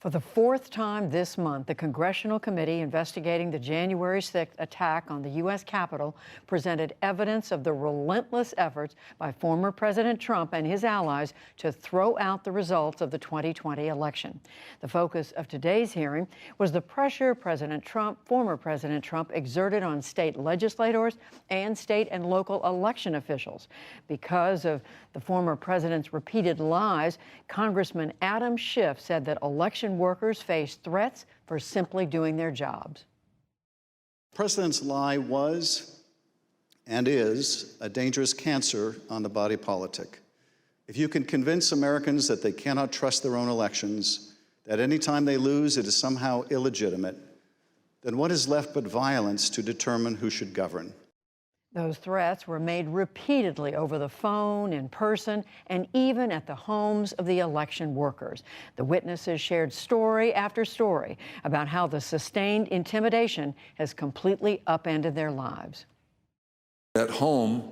For the fourth time this month, the Congressional Committee investigating the January 6th attack on the U.S. Capitol presented evidence of the relentless efforts by former President Trump and his allies to throw out the results of the 2020 election. The focus of today's hearing was the pressure former President Trump, exerted on state legislators and state and local election officials. Because of the former president's repeated lies, Congressman Adam Schiff said that election workers face threats for simply doing their jobs. The president's lie was and is a dangerous cancer on the body politic. If you can convince Americans that they cannot trust their own elections, that any time they lose it is somehow illegitimate, then what is left but violence to determine who should govern? Those threats were made repeatedly over the phone, in person, and even at the homes of the election workers. The witnesses shared story after story about how the sustained intimidation has completely upended their lives. At home,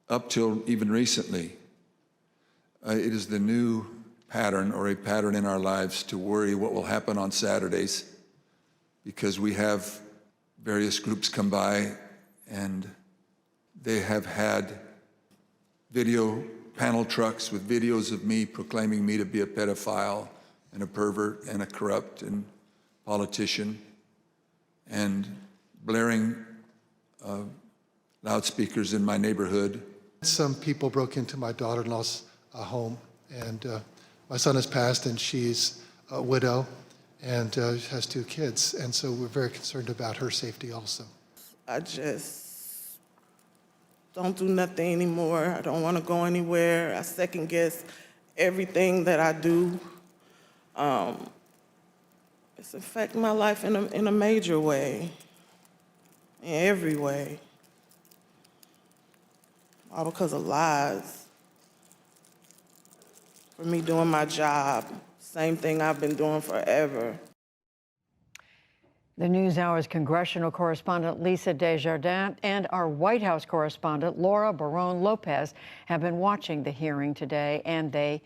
up till even recently, it is the new pattern or a pattern in our lives to worry what will happen on Saturdays, because we have various groups come by and they have had video panel trucks with videos of me proclaiming me to be a pedophile and a pervert and a corrupt and politician, and blaring loudspeakers in my neighborhood. Some people broke into my daughter-in-law's home, and my son has passed and she's a widow and has 2 kids, and so we're very concerned about her safety also. I just don't do nothing anymore. I don't want to go anywhere. I second guess everything that I do. It's affecting my life in a major way, in every way, all because of lies. For me doing my job, same thing I've been doing forever. The NewsHour's congressional correspondent Lisa Desjardins and our White House correspondent Laura Barron Lopez have been watching the hearing today, and they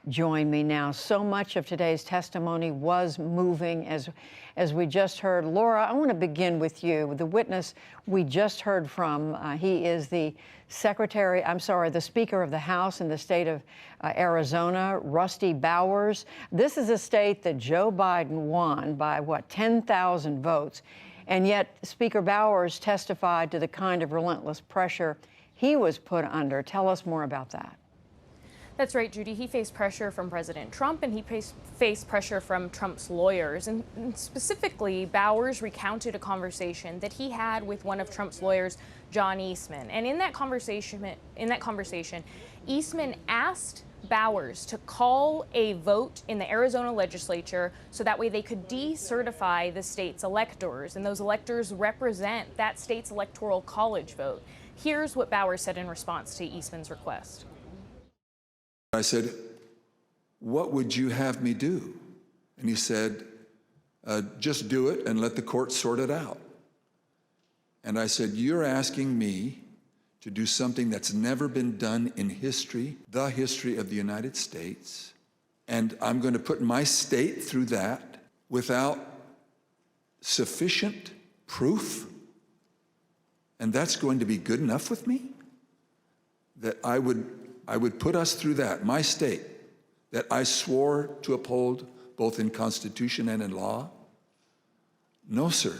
join me now. So much of today's testimony was moving, as we just heard. Laura, I want to begin with you. The witness we just heard from, he is the Speaker of the House in the state of Arizona, Rusty Bowers. This is a state that Joe Biden won by, 10,000 votes. And yet Speaker Bowers testified to the kind of relentless pressure he was put under. Tell us more about that. That's right, Judy. He faced pressure from President Trump, and he faced pressure from Trump's lawyers. And specifically, Bowers recounted a conversation that he had with one of Trump's lawyers, John Eastman. And in that conversation, Eastman asked Bowers to call a vote in the Arizona legislature so that way they could decertify the state's electors, and those electors represent that state's electoral college vote. Here's what Bowers said in response to Eastman's request. I said, "What would you have me do?" And he said, "Just do it and let the court sort it out." And I said, "You're asking me to do something that's never been done in history, the history of the United States, and I'm going to put my state through that without sufficient proof? And that's going to be good enough with me? That I would put us through that, my state, that I swore to uphold both in Constitution and in law? No, sir."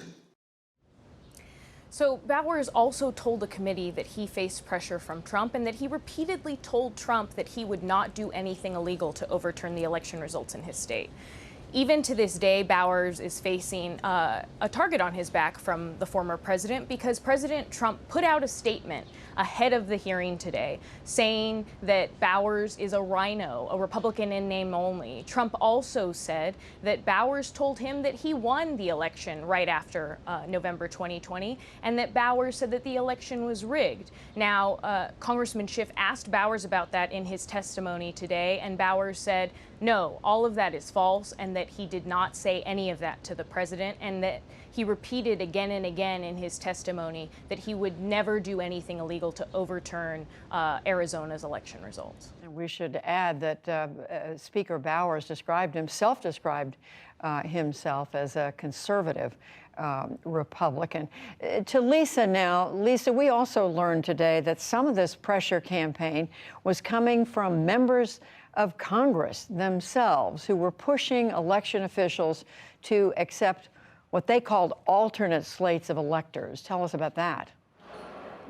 So Bowers also told the committee that he faced pressure from Trump and that he repeatedly told Trump that he would not do anything illegal to overturn the election results in his state. Even to this day, Bowers is facing a target on his back from the former president, because President Trump put out a statement ahead of the hearing today saying that Bowers is a rhino, a Republican in name only. Trump also said that Bowers told him that he won the election right after November 2020, and that Bowers said that the election was rigged. Now, Congressman Schiff asked Bowers about that in his testimony today, and Bowers said, no, all of that is false, and that he did not say any of that to the president, and that he repeated again and again in his testimony that he would never do anything illegal illegal to overturn Arizona's election results. And we should add that Speaker Bowers self-described himself as a conservative Republican. To Lisa now. Lisa, we also learned today that some of this pressure campaign was coming from members of Congress themselves who were pushing election officials to accept what they called alternate slates of electors. Tell us about that.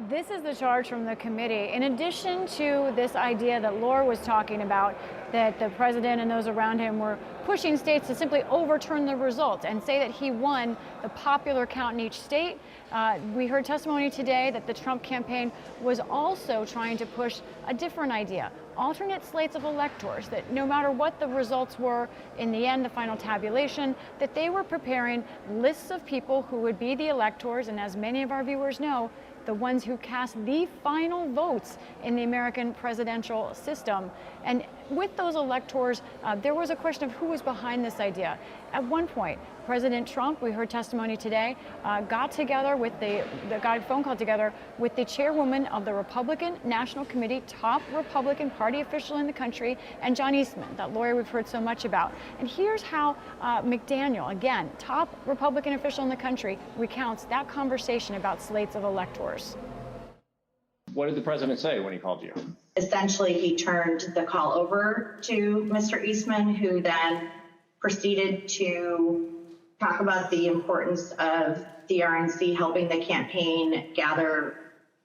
This is the charge from the committee. In addition to this idea that Laura was talking about, that the president and those around him were pushing states to simply overturn the results and say that he won the popular count in each state, we heard testimony today that the Trump campaign was also trying to push a different idea, alternate slates of electors, that no matter what the results were in the end, the final tabulation, that they were preparing lists of people who would be the electors, and as many of our viewers know, the ones who cast the final votes in the American presidential system. And with those electors, there was a question of who was behind this idea. At one point, President Trump, we heard testimony today, got a phone call together with the chairwoman of the Republican National Committee, top Republican Party official in the country, and John Eastman, that lawyer we've heard so much about. And here's how McDaniel, again, top Republican official in the country, recounts that conversation about slates of electors. What did the president say when he called you? Essentially, he turned the call over to Mr. Eastman, who then proceeded to talk about the importance of the RNC helping the campaign gather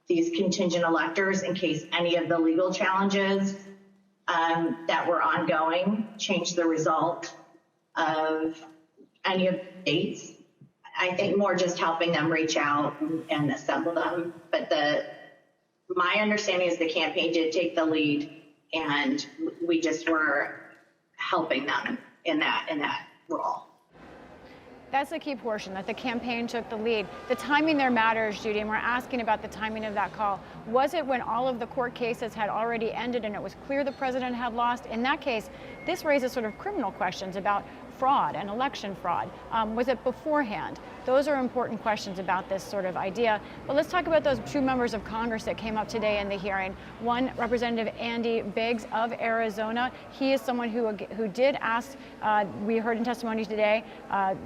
these contingent electors in case any of the legal challenges that were ongoing changed the result of any of the states. I think more just helping them reach out and assemble them. But my understanding is the campaign did take the lead, and we just were helping them in that role. That's the key portion, that the campaign took the lead. The timing there matters, Judy, and we're asking about the timing of that call. Was it when all of the court cases had already ended and it was clear the president had lost? In that case, this raises sort of criminal questions about fraud and election fraud. Was it beforehand? Those are important questions about this sort of idea. But let's talk about those two members of Congress that came up today in the hearing. One, Representative Andy Biggs of Arizona. He is someone who did ask, we heard in testimony today,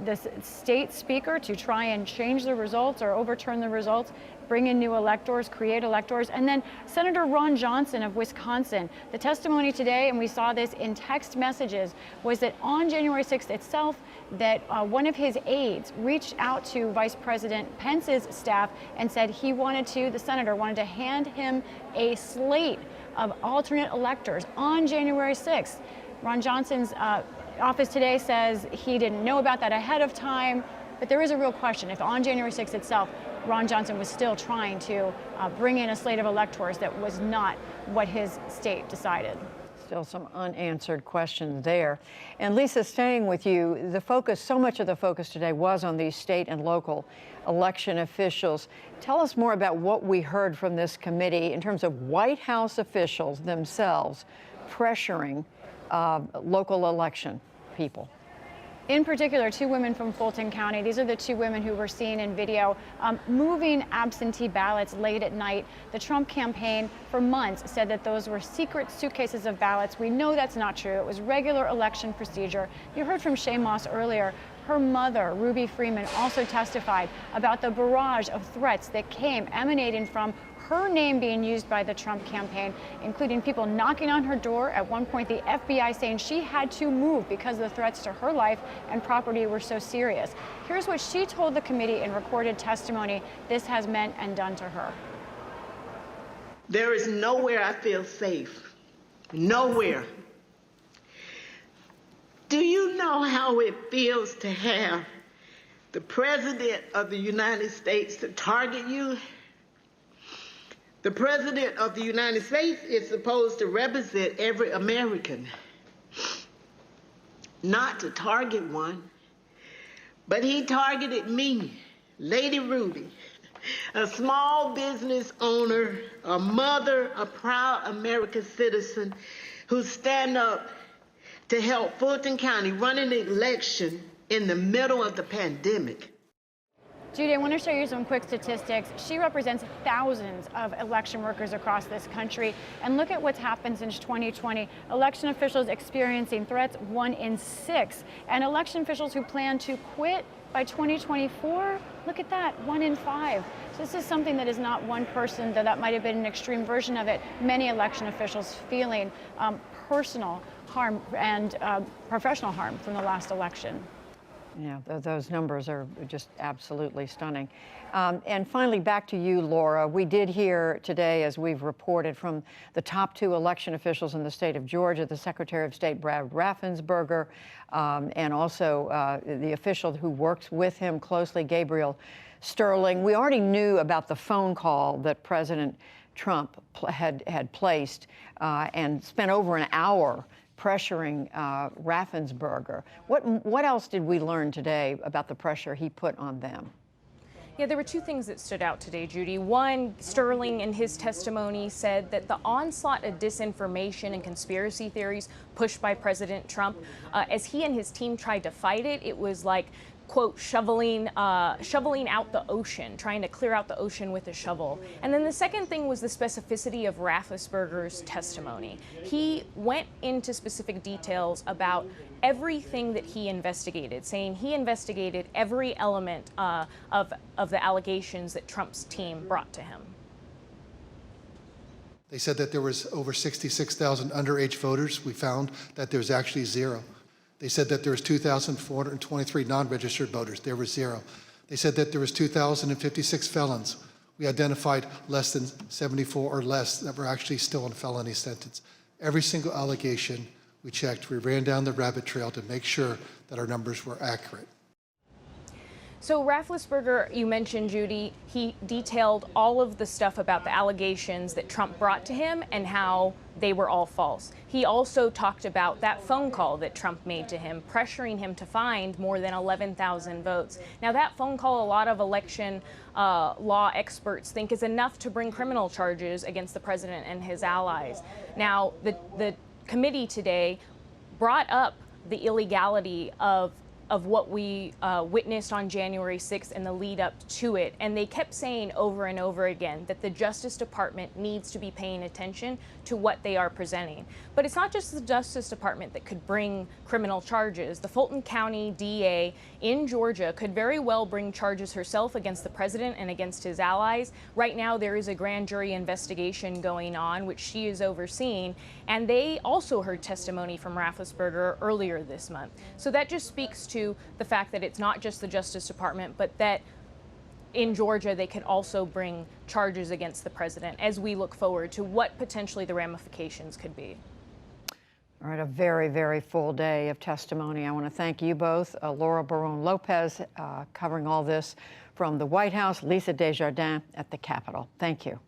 the state speaker to try and change the results or overturn the results, bring in new electors, create electors. And then Senator Ron Johnson of Wisconsin. The testimony today, and we saw this in text messages, was that on January 6th itself, that one of his aides reached out to Vice President Pence's staff and said the senator wanted to hand him a slate of alternate electors on January 6th. Ron Johnson's office today says he didn't know about that ahead of time, but there is a real question if on January 6th itself, Ron Johnson was still trying to bring in a slate of electors that was not what his state decided. Still some unanswered questions there. And Lisa, staying with you, so much of the focus today was on these state and local election officials. Tell us more about what we heard from this committee in terms of White House officials themselves pressuring local election people. In particular, two women from Fulton County. These are the two women who were seen in video moving absentee ballots late at night. The Trump campaign for months said that those were secret suitcases of ballots. We know that's not true. It was regular election procedure. You heard from Shaye Moss earlier. Her mother, Ruby Freeman, also testified about the barrage of threats that came emanating from her name being used by the Trump campaign, including people knocking on her door. At one point, the FBI saying she had to move because the threats to her life and property were so serious. Here's what she told the committee in recorded testimony this has meant and done to her. There is nowhere I feel safe. Nowhere. Do you know how it feels to have the President of the United States to target you? The President of the United States is supposed to represent every American, not to target one. But he targeted me, Lady Ruby, a small business owner, a mother, a proud American citizen who stand up to help Fulton County run an election in the middle of the pandemic. Judy, I want to show you some quick statistics. She represents thousands of election workers across this country. And look at what's happened since 2020. Election officials experiencing threats, 1 in 6. And election officials who plan to quit by 2024, look at that, 1 in 5. So this is something that is not one person, though that might have been an extreme version of it. Many election officials feeling personal harm and professional harm from the last election. Yeah, those numbers are just absolutely stunning. And finally, back to you, Laura. We did hear today, as we've reported, from the top 2 election officials in the state of Georgia, the Secretary of State Brad Raffensperger, and also the official who works with him closely, Gabriel Sterling. We already knew about the phone call that President Trump had placed and spent over an hour pressuring Raffensperger. What else did we learn today about the pressure he put on them? Yeah, there were 2 things that stood out today, Judy. One, Sterling in his testimony said that the onslaught of disinformation and conspiracy theories pushed by President Trump, as he and his team tried to fight it, it was like, quote, shoveling out the ocean, trying to clear out the ocean with a shovel. And then the second thing was the specificity of Raffensperger's testimony. He went into specific details about everything that he investigated, saying he investigated every element of the allegations that Trump's team brought to him. They said that there was over 66,000 underage voters. We found that there's actually 0. They said that there was 2,423 non-registered voters. There was 0. They said that there was 2,056 felons. We identified less than 74 or less that were actually still in felony sentence. Every single allegation we checked, we ran down the rabbit trail to make sure that our numbers were accurate. So Raffensperger, you mentioned, Judy, he detailed all of the stuff about the allegations that Trump brought to him and how they were all false. He also talked about that phone call that Trump made to him, pressuring him to find more than 11,000 votes. Now, that phone call, a lot of election law experts think is enough to bring criminal charges against the president and his allies. Now, the committee today brought up the illegality of what we witnessed on January 6th and the lead up to it. And they kept saying over and over again that the Justice Department needs to be paying attention to what they are presenting. But it's not just the Justice Department that could bring criminal charges. The Fulton County DA in Georgia could very well bring charges herself against the president and against his allies. Right now, there is a grand jury investigation going on, which she is overseeing. And they also heard testimony from Raffensperger earlier this month. So that just speaks to the fact that it's not just the Justice Department, but that in Georgia they could also bring charges against the president as we look forward to what potentially the ramifications could be. All right, a very, very full day of testimony. I want to thank you both, Laura Barón-López, covering all this from the White House, Lisa Desjardins at the Capitol. Thank you.